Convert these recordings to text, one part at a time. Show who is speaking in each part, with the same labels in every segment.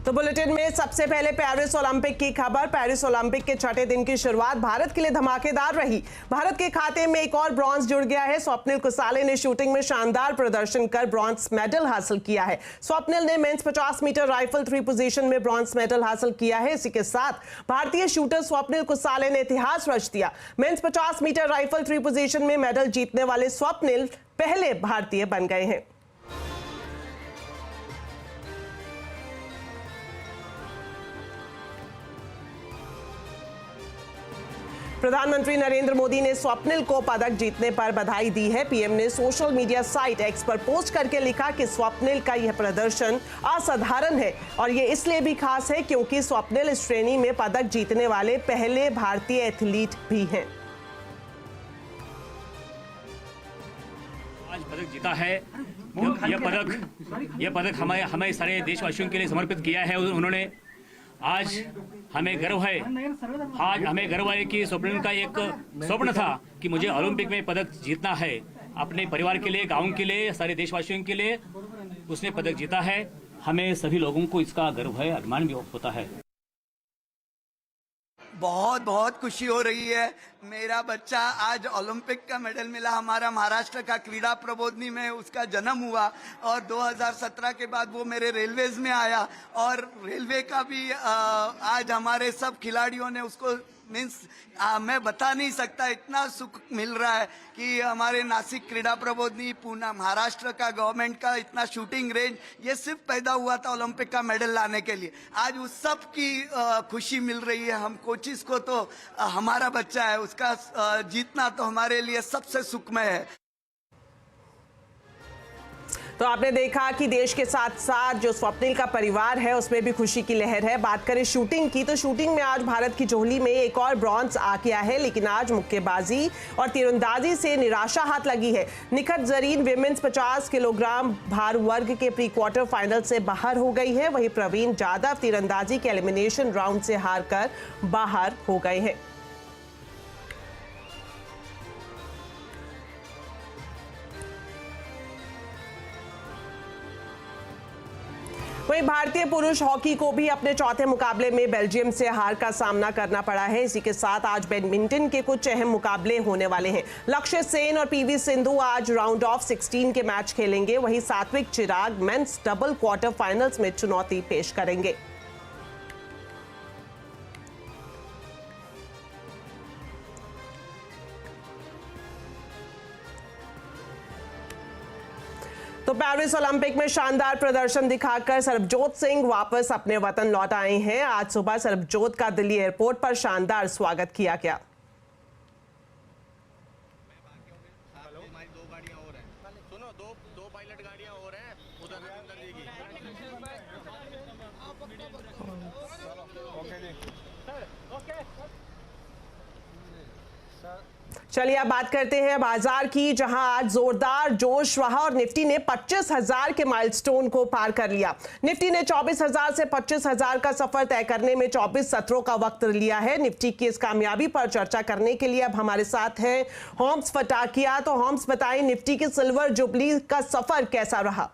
Speaker 1: तो बुलेटिन में सबसे पहले पेरिस ओलंपिक की खबर। पेरिस ओलंपिक के छठे दिन की शुरुआत भारत के लिए धमाकेदार रही। भारत के खाते में एक और ब्रॉन्ज जुड़ गया है। स्वप्निल कुसाले ने शूटिंग में शानदार प्रदर्शन कर ब्रॉन्ज मेडल हासिल किया है। स्वप्निल ने मेंस 50 मीटर राइफल 3 पोजीशन में ब्रॉन्ज मेडल हासिल किया है। इसी के साथ भारतीय शूटर स्वप्निल कुसाले ने इतिहास रच दिया। मेंस 50 मीटर राइफल 3 पोजीशन में मेडल जीतने वाले स्वप्निल पहले भारतीय बन गए हैं। प्रधानमंत्री नरेंद्र मोदी ने स्वप्निल को पदक जीतने पर बधाई दी है। पीएम ने सोशल मीडिया साइट एक्स पर पोस्ट करके लिखा कि स्वप्निल का यह प्रदर्शन असाधारण है और ये इसलिए भी खास है क्योंकि स्वप्निल इस श्रेणी में पदक जीतने वाले पहले भारतीय एथलीट भी हैं।
Speaker 2: आज पदक जीता है। यह पदक हमें सारे देशवासियों के लिए समर्पित किया है। उन्होंने आज हमें गर्व है कि स्वप्निल का एक स्वप्न था कि मुझे ओलंपिक में पदक जीतना है। अपने परिवार के लिए, गांव के लिए, सारे देशवासियों के लिए उसने पदक जीता है। हमें सभी लोगों को इसका गर्व है, अभिमान भी होता है।
Speaker 3: बहुत बहुत खुशी हो रही है। मेरा बच्चा आज ओलंपिक का मेडल मिला। हमारा महाराष्ट्र का क्रीड़ा प्रबोधिनी में उसका जन्म हुआ और 2017 के बाद वो मेरे रेलवेज में आया और रेलवे का भी आज हमारे सब खिलाड़ियों ने उसको मैं बता नहीं सकता, इतना सुख मिल रहा है कि हमारे नासिक क्रीड़ा प्रबोधिनी, पूना महाराष्ट्र का गवर्नमेंट का इतना शूटिंग रेंज, ये सिर्फ पैदा हुआ था ओलंपिक का मेडल लाने के लिए। आज उस सब की खुशी मिल रही है। हम कोचिस को तो हमारा बच्चा है, उसका जीतना तो हमारे लिए सबसे सुखमय है।
Speaker 1: तो आपने देखा कि देश के साथ साथ जो स्वप्निल का परिवार है उसमें भी खुशी की लहर है। बात करें शूटिंग की, तो शूटिंग में आज भारत की झोली में एक और ब्रॉन्ज आ गया है, लेकिन आज मुक्केबाजी और तीरंदाजी से निराशा हाथ लगी है। निखत जरीन विमेंस 50 किलोग्राम भार वर्ग के प्री क्वार्टर फाइनल से बाहर हो गई है। वहीं प्रवीण जाधव तीरंदाजी के एलिमिनेशन राउंड से हारकर बाहर हो गए हैं। वहीं भारतीय पुरुष हॉकी को भी अपने चौथे मुकाबले में बेल्जियम से हार का सामना करना पड़ा है। इसी के साथ आज बैडमिंटन के कुछ अहम मुकाबले होने वाले हैं। लक्ष्य सेन और पीवी सिंधु आज राउंड ऑफ 16 के मैच खेलेंगे। वहीं Satwik Chirag men's double quarter finals में चुनौती पेश करेंगे। तो पेरिस ओलंपिक में शानदार प्रदर्शन दिखाकर सरबजोत सिंह वापस अपने वतन लौट आए हैं। आज सुबह सरबजोत का दिल्ली एयरपोर्ट पर शानदार स्वागत किया गया।
Speaker 4: दो पायलट गाड़ियां और हैं उधर
Speaker 1: चलिए अब बात करते हैं बाजार की, जहां आज जोरदार जोश रहा और निफ्टी ने 25,000 के माइलस्टोन को पार कर लिया। निफ्टी ने 24,000 से 25,000 का सफर तय करने में 24 सत्रों का वक्त लिया है। निफ्टी की इस कामयाबी पर चर्चा करने के लिए अब हमारे साथ है होम्स फटाकिया। तो होम्स, बताएं निफ्टी की सिल्वर जुबली का सफर कैसा रहा?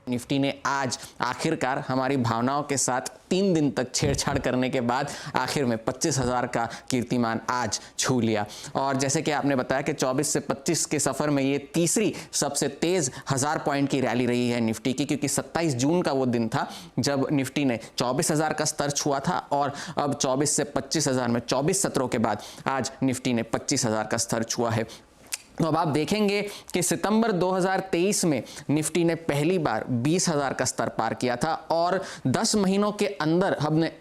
Speaker 5: निफ्टी ने आज आखिरकार हमारी भावनाओं के साथ 3 दिन तक छेड़छाड़ करने के बाद आखिर में 25,000 का कीर्तिमान आज छू लिया। और जैसे कि आपने बताया कि 24 से 25 के सफ़र में ये तीसरी सबसे तेज़ 1000 पॉइंट की रैली रही है निफ्टी की, क्योंकि 27 जून का वो दिन था जब निफ्टी ने 24,000 का स्तर छुआ था और अब 24 से 25,000 में 24 सत्रों के बाद आज निफ्टी ने 25,000 का स्तर छुआ है। तो अब आप देखेंगे कि सितंबर 2023 में निफ्टी ने पहली बार 20,000 का स्तर पार किया था और 10 महीनों के अंदर हमने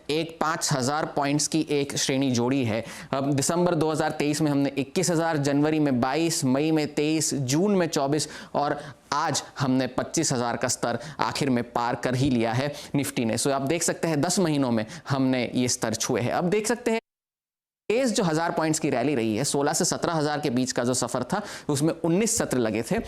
Speaker 5: 5,000 पॉइंट्स की एक श्रेणी जोड़ी है। अब दिसंबर 2023 में हमने 21,000, जनवरी में 22, मई में 23, जून में 24 और आज हमने 25,000 का स्तर आखिर में पार कर ही लिया है निफ्टी ने। सो आप देख सकते हैं 10 महीनों में हमने ये स्तर छुए हैं। अब देख सकते हैं तेज जो 1000 पॉइंट्स की रैली रही है, 16 से 17,000 के बीच का जो सफर था उसमें 19 सत्र लगे थे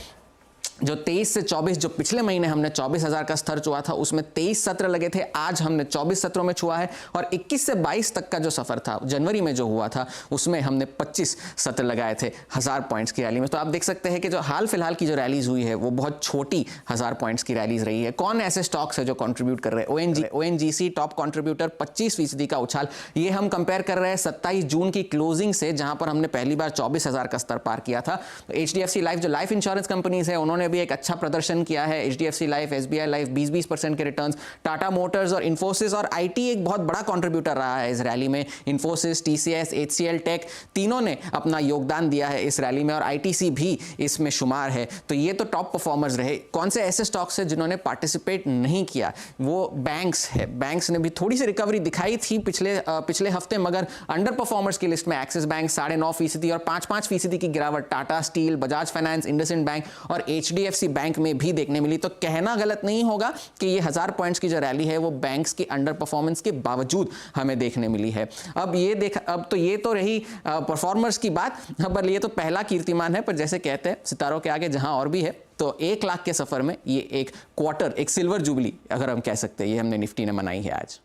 Speaker 5: जो 23 से 24 जो पिछले महीने हमने 24,000 का स्तर छुआ था उसमें 23 सत्र लगे थे, आज हमने 24 सत्रों में छुआ है। और 21 से 22 तक का जो सफर था जनवरी में जो हुआ था उसमें हमने 25 सत्र लगाए थे 1000 पॉइंट्स की रैली में। तो आप देख सकते हैं कि जो हाल फिलहाल की जो रैलीज हुई है वो बहुत छोटी 1000 पॉइंट्स की रैलीज रही है। कौन ऐसे स्टॉक्स है जो कंट्रीब्यूट कर रहे हैं? ONGC टॉप कंट्रीब्यूटर 25% का उछाल। ये हम कंपेयर कर रहे हैं 27 जून की क्लोजिंग से, जहां पर हमने पहली बार 24,000 का स्तर पार किया था। HDFC लाइफ जो लाइफ इंश्योरेंस कंपनीज है उन्होंने भी एक अच्छा प्रदर्शन किया है। HDFC लाइफ, SBI लाइफ 20% के रिटर्न्स। टाटा मोटर्स और इन्फोसिस और IT एक बहुत बड़ा कंट्रीब्यूटर रहा है इस रैली में। इन्फोसिस, TCS, HCL टेक तीनों ने अपना योगदान दिया है इस रैली में और ITC भी इसमें शुमार है। तो ये तो टॉप परफॉर्मर्स रहे। कौन से ऐसे स्टॉक्स हैं जिन्होंने पार्टिसिपेट नहीं किया? वो बैंक्स है। बैंक्स ने भी थोड़ी सी रिकवरी दिखाई थी पिछले हफ्ते, मगर अंडर परफॉर्मर्स की लिस्ट में एक्सिस बैंक 9.5% और 5% की गिरावट Tata steel, Bajaj finance, IndusInd bank और HDFC बैंक में भी देखने मिली। तो कहना गलत नहीं होगा कि ये 1000 पॉइंट्स की जो रैली है वो बैंक्स की अंडर परफॉर्मेंस के बावजूद हमें देखने मिली है। अब ये तो रही परफॉर्मर्स की बात। अब ये तो पहला कीर्तिमान है, पर जैसे कहते हैं सितारों के आगे जहां और भी है, तो 1 लाख के सफर में ये एक क्वार्टर, एक सिल्वर जुबली अगर हम कह सकते हैं, ये हमने निफ्टी ने मनाई है आज।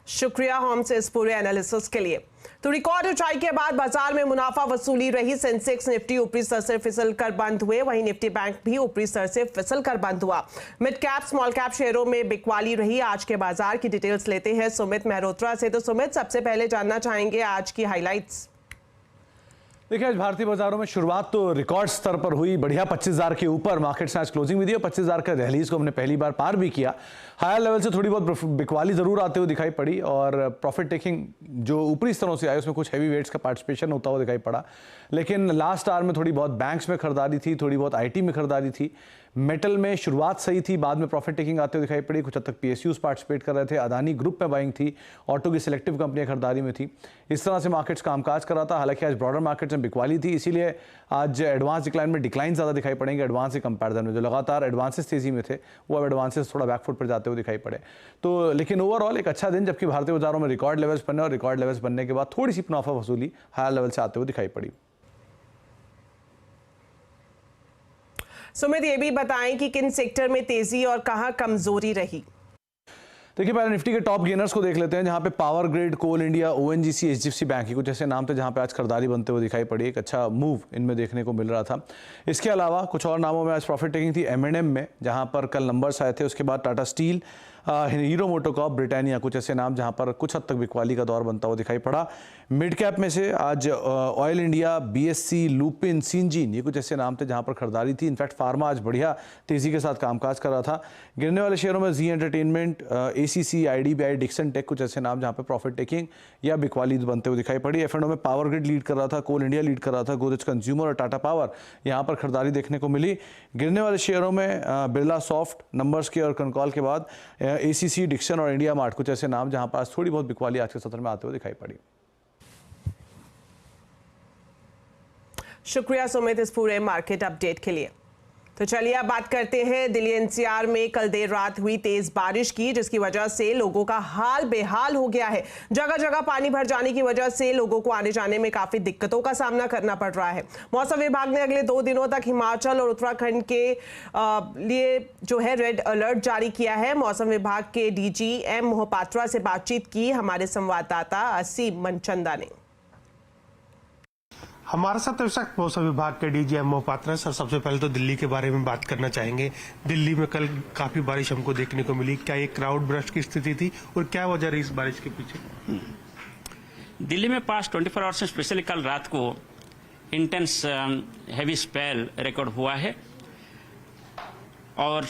Speaker 1: शुक्रिया होम से इस पूरे एनालिसिस के लिए। तो रिकॉर्ड ऊंचाई के बाद बाजार में मुनाफा वसूली रही। सेंसेक्स निफ्टी ऊपरी स्तर से फिसल कर बंद हुए, वहीं निफ्टी बैंक भी ऊपरी स्तर से फिसल कर बंद हुआ। मिड कैप स्मॉल कैप शेयरों में बिकवाली रही। आज के बाजार की डिटेल्स लेते हैं सुमित मेहरोत्रा से। तो सुमित, सबसे पहले जानना चाहेंगे आज की हाइलाइट्स।
Speaker 6: देखिए, आज भारतीय बाजारों में शुरुआत तो रिकॉर्ड स्तर पर हुई। बढ़िया 25,000 के ऊपर मार्केट्स ने आज क्लोजिंग भी दी और 25,000 का दहलीज को हमने पहली बार पार भी किया। हायर लेवल से थोड़ी बहुत बिकवाली जरूर आते हुए दिखाई पड़ी और प्रॉफिट टेकिंग जो ऊपरी स्तरों से आई उसमें कुछ हैवी वेट्स का पार्टिसिपेशन होता हुआ दिखाई पड़ा। लेकिन लास्ट आवर में थोड़ी बहुत बैंक्स में खरीदारी थी, थोड़ी बहुत IT में खरीदारी थी। मेटल में शुरुआत सही थी, बाद में प्रॉफिट टेकिंग आते हुए दिखाई पड़ी। कुछ हद तक PSUs पार्टिसिपेट कर रहे थे। अदानी ग्रुप में बाइंग थी, ऑटो की सिलेक्टिव कंपनियां खरीदारी में थी। इस तरह से मार्केट्स कामकाज कर रहा था। हालांकि आज ब्रॉडर मार्केट्स में बिकवाली थी, इसीलिए आज एडवांस डिक्लाइन में डिक्लाइन ज़्यादा दिखाई पड़ेंगे। एडवांस के कंपैरिजन में जो लगातार एडवांसेस तेजी में थे वो अब एडवांसेस थोड़ा बैकफुट पर जाते हुए दिखाई पड़े। तो लेकिन ओवरऑल एक अच्छा दिन, जबकि भारतीय बाजारों में रिकॉर्ड लेवल्स बने और रिकॉर्ड लेवल्स बनने के बाद थोड़ी सी मुनाफा वसूली हायर लेवल से आते हुए दिखाई पड़ी।
Speaker 1: सुमित, ये भी बताएं कि किन सेक्टर में तेजी और कहां कमजोरी रही?
Speaker 6: देखिए, पहले निफ्टी के टॉप गेनर्स को देख लेते हैं, जहां पे पावर ग्रिड, कोल इंडिया, ONGC, HDFC बैंक कुछ ऐसे नाम थे जहां पे आज खरीदारी बनते हुए दिखाई पड़ी। एक अच्छा मूव इनमें देखने को मिल रहा था। इसके अलावा कुछ और नामों में आज प्रॉफिट टेकिंग थी। M&M में, जहां पर कल नंबर्स आए थे। उसके बाद Tata steel, hero MotoCorp, Britannia, कुछ ऐसे नाम जहां पर कुछ हद तक बिकवाली का दौर बनता हुआ दिखाई पड़ा। मिड कैप में से आज oil India, BSC, Lupin, Syngene, ये कुछ ऐसे नाम थे जहां पर खरीदारी थी। इनफैक्ट फार्मा आज बढ़िया तेजी के साथ कामकाज कर रहा था। गिरने वाले शेयरों में Zee entertainment, ACC, IDBI, Dixon tech, कुछ ऐसे नाम जहां पर प्रॉफिट टेकिंग या बिकवाली बनते हुए दिखाई पड़ी। F&O में पावर ग्रिड लीड कर रहा था, कोल इंडिया लीड कर रहा था, गोदरेज कंज्यूमर और टाटा पावर यहाँ पर खरीदारी देखने को मिली। गिरने वाले शेयरों में बिरला सॉफ्ट, नंबर्स के और कनकॉल के बाद ACC, डिक्सन और इंडिया मार्ट, कुछ ऐसे नाम जहां पर आज थोड़ी बहुत बिकवाली आज के सत्र में आते हुए दिखाई पड़ी।
Speaker 1: शुक्रिया सुमित इस पूरे मार्केट अपडेट के लिए। तो चलिए अब बात करते हैं दिल्ली NCR में कल देर रात हुई तेज बारिश की, जिसकी वजह से लोगों का हाल बेहाल हो गया है। जगह जगह पानी भर जाने की वजह से लोगों को आने जाने में काफी दिक्कतों का सामना करना पड़ रहा है। मौसम विभाग ने अगले 2 दिनों तक हिमाचल और उत्तराखंड के लिए जो है रेड अलर्ट जारी किया है। मौसम विभाग के DG M मोहपात्रा से बातचीत की हमारे संवाददाता असीम मनचंदा ने।
Speaker 7: हमारे साथ इस वक्त मौसम विभाग के DG M मोहपात्रा। सर, सबसे पहले तो दिल्ली के बारे में बात करना चाहेंगे। दिल्ली में कल काफी बारिश हमको देखने को मिली। क्या ये क्राउड बर्स्ट की स्थिति थी और क्या वजह रही इस बारिश के पीछे?
Speaker 2: दिल्ली में पास्ट 24 आवर्स में स्पेशली कल रात को इंटेंस हैवी स्पेल रिकॉर्ड हुआ है और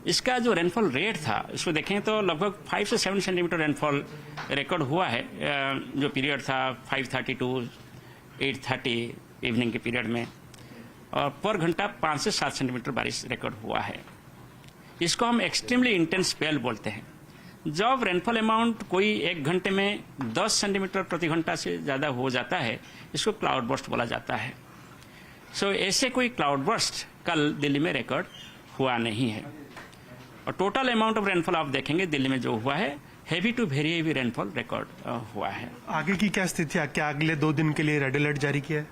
Speaker 2: इसका जो रेनफॉल रेट था इसको देखें तो लगभग 5 से 7 सेंटीमीटर रेनफॉल रिकॉर्ड हुआ है। जो पीरियड था 5:30 to 8:30 इवनिंग के पीरियड में, और पर घंटा 5 से 7 सेंटीमीटर बारिश रिकॉर्ड हुआ है। इसको हम एक्सट्रीमली इंटेंस स्पेल बोलते हैं। जब रेनफॉल अमाउंट कोई 1 घंटे में 10 सेंटीमीटर प्रति घंटा से ज़्यादा हो जाता है, इसको क्लाउड बर्स्ट बोला जाता है। सो ऐसे कोई क्लाउड बर्स्ट कल दिल्ली में रिकॉर्ड हुआ नहीं है। और टोटल अमाउंट ऑफ रेनफॉल आप देखेंगे दिल्ली में जो हुआ है
Speaker 8: heavy to very heavy rainfall record हुआ है।
Speaker 7: आगे की क्या स्थिति है? क्या अगले 2 दिन के लिए रेड अलर्ट जारी किया है?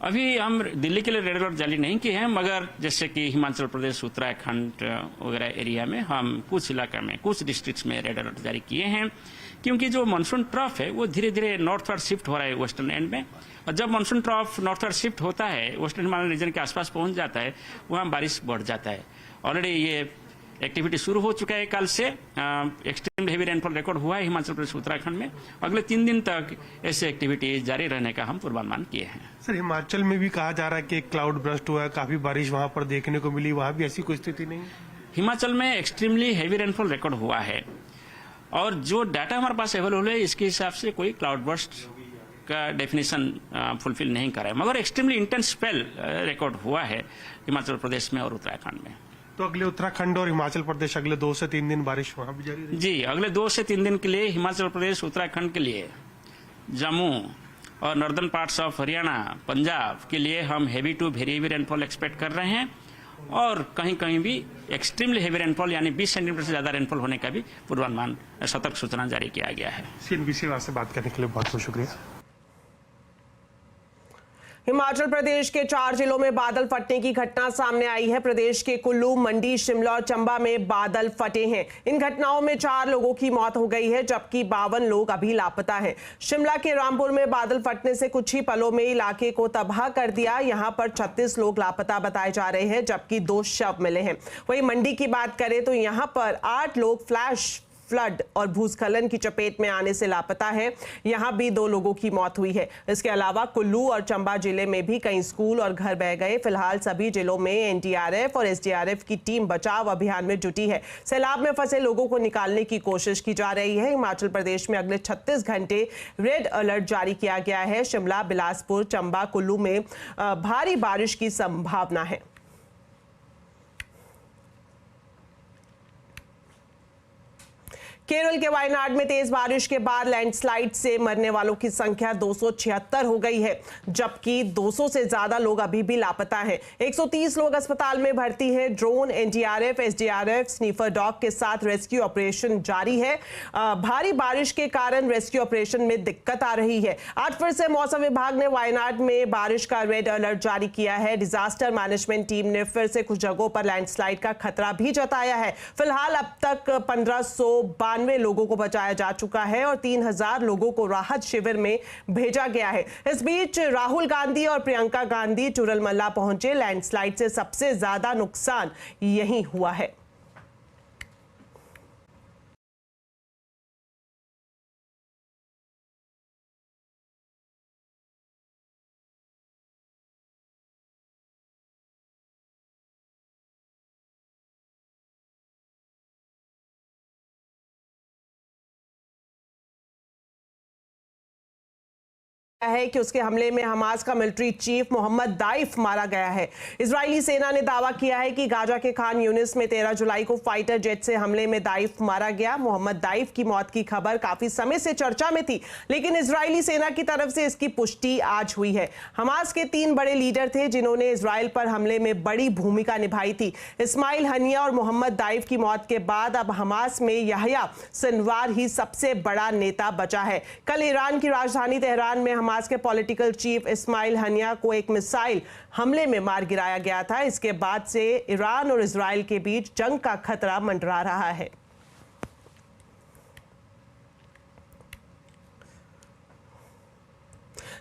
Speaker 8: अभी हम दिल्ली के लिए रेड अलर्ट जारी नहीं किए हैं, मगर जैसे कि हिमाचल प्रदेश, उत्तराखंड वगैरह एरिया में हम कुछ इलाका में, कुछ डिस्ट्रिक्ट्स में रेड अलर्ट जारी किए हैं, क्योंकि जो मानसून ट्रफ है वो धीरे धीरे नॉर्थवर्ड शिफ्ट हो रहा है वेस्टर्न एंड में, और जब मानसून ट्रफ नॉर्थवर्ड शिफ्ट होता है, वेस्टर्न हिमालयन रीजन के आसपास पहुंच जाता है, वहाँ बारिश बढ़ जाता है। ऑलरेडी ये एक्टिविटी शुरू हो चुका है, कल से एक्सट्रीम हेवी रेनफॉल रिकॉर्ड हुआ है हिमाचल प्रदेश, उत्तराखंड में। अगले 3 दिन तक ऐसे एक्टिविटी जारी रहने का हम पूर्वानुमान किए हैं।
Speaker 7: सर, हिमाचल में भी कहा जा रहा है कि क्लाउड बर्स्ट हुआ है, काफी बारिश वहां पर देखने को मिली, वहां भी ऐसी कोई स्थिति नहीं?
Speaker 8: हिमाचल में एक्सट्रीमली हेवी रेनफॉल रिकॉर्ड हुआ है, और जो डाटा हमारे पास अवेलेबल है इसके हिसाब से कोई क्लाउड बर्स्ट का डेफिनेशन फुलफिल नहीं कर रहा है, मगर एक्सट्रीमली इंटेंस स्पेल रिकॉर्ड हुआ है हिमाचल प्रदेश में और उत्तराखंड में।
Speaker 7: तो अगले उत्तराखंड और हिमाचल प्रदेश अगले 2 से 3 दिन बारिश वहां भी जारी रहेगी?
Speaker 8: जी, अगले 2 से 3 दिन के लिए हिमाचल प्रदेश, उत्तराखंड के लिए, जम्मू और northern parts of Haryana, Punjab के लिए हम heavy to very heavy rainfall expect कर रहे हैं, और कहीं कहीं भी एक्सट्रीमली हेवी रेनफॉल यानी 20 सेंटीमीटर से ज्यादा रेनफॉल होने का भी पूर्वानुमान, सतर्क सूचना जारी किया गया है।
Speaker 7: CNBC से बात करने के लिए बहुत बहुत शुक्रिया।
Speaker 1: हिमाचल प्रदेश के 4 जिलों में बादल फटने की घटना सामने आई है। प्रदेश के कुल्लू, मंडी, शिमला और चंबा में बादल फटे हैं। इन घटनाओं में 4 लोगों की मौत हो गई है, जबकि 52 लोग अभी लापता हैं। शिमला के रामपुर में बादल फटने से कुछ ही पलों में इलाके को तबाह कर दिया। यहां पर 36 लोग लापता बताए जा रहे हैं, जबकि 2 शव मिले हैं। वहीं मंडी की बात करें तो यहां पर 8 लोग फ्लैश फ्लड और भूस्खलन की चपेट में आने से लापता है। यहां भी 2 लोगों की मौत हुई है। इसके अलावा कुल्लू और चंबा जिले में भी कई स्कूल और घर बह गए। फिलहाल सभी जिलों में एनडीआरएफ और एसडीआरएफ की टीम बचाव अभियान में जुटी है। सैलाब में फंसे लोगों को निकालने की कोशिश की जा रही है। हिमाचल प्रदेश में अगले 36 घंटे रेड अलर्ट जारी किया गया है। शिमला, बिलासपुर, चंबा, कुल्लू में भारी बारिश की संभावना है। केरल के वायनाड में तेज बारिश के बाद लैंडस्लाइड से मरने वालों की संख्या 276 हो गई है, जबकि 200 से ज्यादा लोग अभी भी लापता हैं। 130 लोग अस्पताल में भर्ती हैं। Drone, NDRF, SDRF, sniffer dog के साथ रेस्क्यू ऑपरेशन जारी है। भारी बारिश के कारण रेस्क्यू ऑपरेशन में दिक्कत आ रही है। आज फिर से मौसम विभाग ने वायनाड में बारिश का रेड अलर्ट जारी किया है। डिजास्टर मैनेजमेंट टीम ने फिर से कुछ जगहों पर लैंडस्लाइड का खतरा भी जताया है। फिलहाल अब तक 1592 लोगों को बचाया जा चुका है और 3000 लोगों को राहत शिविर में भेजा गया है। इस बीच राहुल गांधी और प्रियंका गांधी चुरलमल्ला पहुंचे। लैंडस्लाइड से सबसे ज्यादा नुकसान यहीं हुआ है। है कि उसके हमले में हमास का मिलिट्री चीफ मोहम्मद दाइफ मारा गया है। इजरायली सेना ने दावा किया है कि गाजा के खान यूनिस में 13 जुलाई को फाइटर जेट से हमले में दाइफ मारा गया। मोहम्मद दाइफ की मौत की खबर काफी समय से चर्चा में थी, लेकिन इजरायली सेना की तरफ से इसकी पुष्टि आज हुई है। हमास के 3 बड़े लीडर थे जिन्होंने इजराइल पर हमले में बड़ी भूमिका निभाई थी। इस्माइल हनिया और मोहम्मद दाइफ की मौत के बाद अब हमास में यहया सिनवार ही सबसे बड़ा नेता बचा है। कल ईरान की राजधानी तेहरान में हमास के पॉलिटिकल चीफ इस्माइल हनिया को एक मिसाइल हमले में मार गिराया गया था। इसके बाद से ईरान और इजराइल के बीच जंग का खतरा मंडरा रहा है।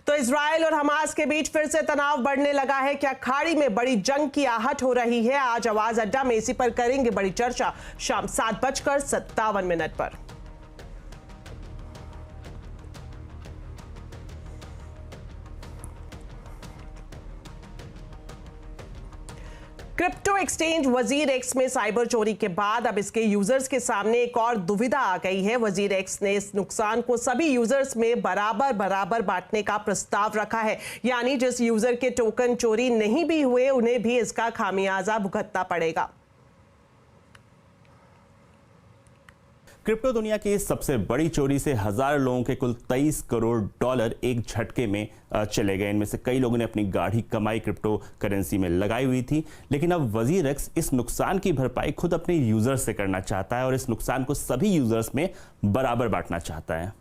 Speaker 1: तो इजराइल और हमास के बीच फिर से तनाव बढ़ने लगा है। क्या खाड़ी में बड़ी जंग की आहट हो रही है? आज आवाज अड्डा में इसी पर करेंगे बड़ी चर्चा शाम 7:57 पर। क्रिप्टो एक्सचेंज वजीर एक्स में साइबर चोरी के बाद अब इसके यूजर्स के सामने एक और दुविधा आ गई है। वजीर एक्स ने इस नुकसान को सभी यूजर्स में बराबर बांटने का प्रस्ताव रखा है, यानी जिस यूजर के टोकन चोरी नहीं भी हुए उन्हें भी इसका खामियाजा भुगतना पड़ेगा।
Speaker 9: क्रिप्टो दुनिया की सबसे बड़ी चोरी से हजारों लोगों के कुल 23 करोड़ डॉलर एक झटके में चले गए। इनमें से कई लोगों ने अपनी गाढ़ी कमाई क्रिप्टो करेंसी में लगाई हुई थी, लेकिन अब वजीरक्स इस नुकसान की भरपाई खुद अपने यूजर्स से करना चाहता है और इस नुकसान को सभी यूजर्स में बराबर बांटना चाहता है।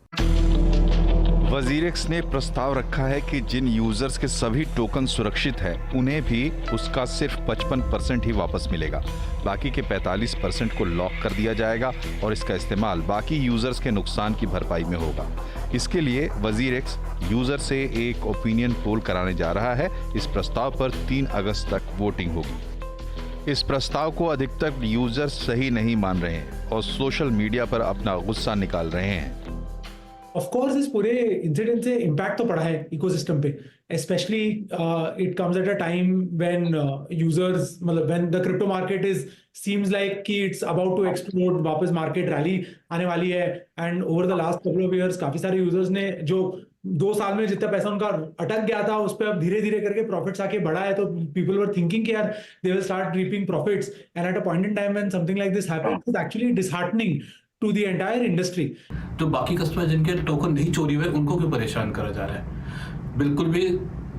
Speaker 10: वजीरक्स ने प्रस्ताव रखा है कि जिन यूजर्स के सभी टोकन सुरक्षित है उन्हें भी उसका सिर्फ 55% ही वापस मिलेगा। बाकी के 45% को लॉक कर दिया जाएगा और इसका इस्तेमाल बाकी यूजर्स के नुकसान की भरपाई में होगा। इसके लिए वजीरक्स यूजर से एक ओपिनियन पोल कराने जा रहा है। इस प्रस्ताव पर 3 अगस्त तक वोटिंग होगी। इस प्रस्ताव को अधिकतर यूजर्स सही नहीं मान रहे हैं और सोशल मीडिया पर अपना गुस्सा निकाल रहे हैं।
Speaker 11: ऑफ कोर्स इस पूरे इंसिडेंट से इम्पैक्ट तो पड़ा है इकोसिस्टम पे, specially it comes at a time when users मतलब when the crypto market is seems like कि इट्स अबाउट टू एक्सप्लोड, वापस मार्केट रैली आने वाली है। And over the last couple of years काफी सारे यूजर्स ने जो 2 साल में जितना पैसा उनका अटक गया था उस पर अब धीरे धीरे करके प्रॉफिट्स आके बढ़ा है। तो पीपल वर थिंकिंग कि यार they will start reaping profits, and at a point in time when something like this happens is actually disheartening to the entire industry.
Speaker 12: तो बाकी कस्टमर जिनके टोकन नहीं चोरी हुए उनको क्यों परेशान करा जा रहा है? बिल्कुल भी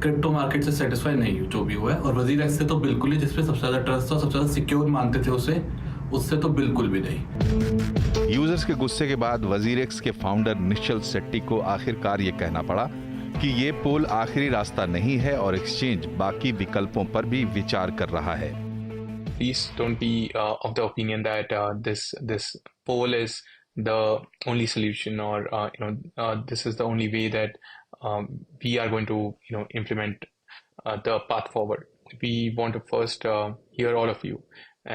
Speaker 12: क्रिप्टो मार्केट से सेटिस्फाई नहीं जो भी हुआ है, और वजीरक्स से तो बिल्कुल ही, जिसपे सबसे ज्यादा ट्रस्ट था, सबसे ज्यादा सिक्योर मानते थे उससे तो बिल्कुल भी नहीं।
Speaker 10: यूजर्स के गुस्से के बाद वजीरक्स के फाउंडर निश्चल शेट्टी को आखिरकार ये कहना पड़ा कि ये पोल आखिरी रास्ता नहीं है और एक्सचेंज बाकी विकल्पों पर भी विचार कर रहा है।
Speaker 13: Please don't be of the opinion that this poll is the only solution, or this is the only way that we are going to implement the path forward. We want to first hear all of you,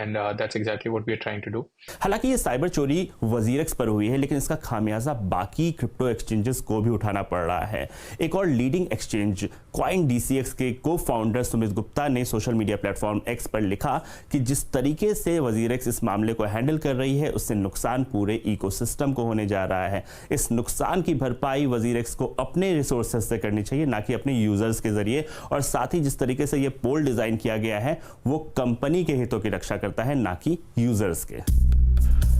Speaker 13: and that's exactly what we are trying to do.
Speaker 9: हालांकि ये cyber चोरी वजीरक्स पर हुई है, लेकिन इसका खामियाजा बाकी क्रिप्टो एक्सचेंजेस को भी उठाना पड़ रहा है। एक और लीडिंग एक्सचेंज CoinDCX के को फाउंडर सुमित गुप्ता ने सोशल मीडिया प्लेटफॉर्म X पर लिखा कि जिस तरीके से वजीरक्स इस मामले को हैंडल कर रही है उससे नुकसान पूरे इकोसिस्टम को होने जा रहा है। इस नुकसान की भरपाई वजीरक्स को अपने रिसोर्सेज से करनी चाहिए, ना कि अपने यूजर्स के जरिए। और साथ ही जिस तरीके से ये पोल डिजाइन किया गया है वो कंपनी के हितों की रक्षा करता है, ना कि यूजर्स के।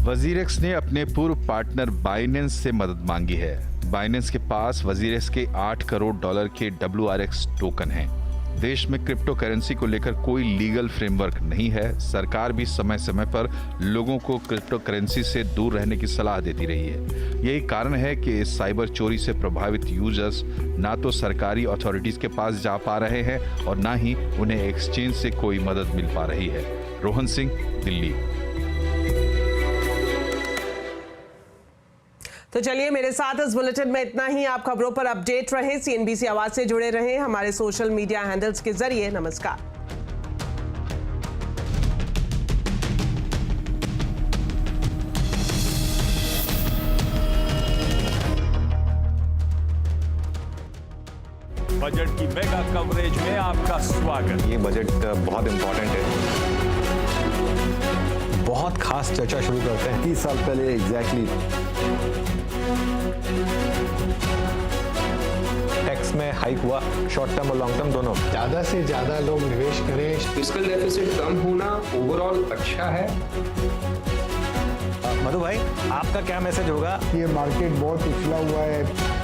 Speaker 10: वजीरक्स ने अपने पूर्व पार्टनर बाइनेंस से मदद मांगी है। बाइनेंस के पास वजीरक्स के 8 करोड़ डॉलर के WRX टोकन हैं। देश में क्रिप्टो करेंसी को लेकर कोई लीगल फ्रेमवर्क नहीं है। सरकार भी समय समय पर लोगों को क्रिप्टो करेंसी से दूर रहने की सलाह देती रही है। यही कारण है कि इस साइबर चोरी से प्रभावित यूजर्स ना तो सरकारी अथॉरिटीज के पास जा पा रहे हैं और ना ही उन्हें एक्सचेंज से कोई मदद मिल पा रही है। रोहन सिंह, दिल्ली।
Speaker 1: तो चलिए, मेरे साथ इस बुलेटिन में इतना ही। आप खबरों पर अपडेट रहें, CNBC आवाज से जुड़े रहें हमारे सोशल मीडिया हैंडल्स के जरिए। नमस्कार।
Speaker 14: बजट की मेगा कवरेज में आपका स्वागत।
Speaker 15: ये बजट बहुत इंपॉर्टेंट है। बहुत खास चर्चा शुरू करते हैं। 30 साल पहले एग्जैक्टली टैक्स में हाइक हुआ, शॉर्ट टर्म और लॉन्ग टर्म दोनों।
Speaker 16: ज्यादा से ज्यादा लोग निवेश करें। फिस्कल डेफिसिट कम होना ओवरऑल अच्छा है।
Speaker 15: मधु भाई, आपका क्या मैसेज होगा?
Speaker 16: ये मार्केट बहुत उछला हुआ है।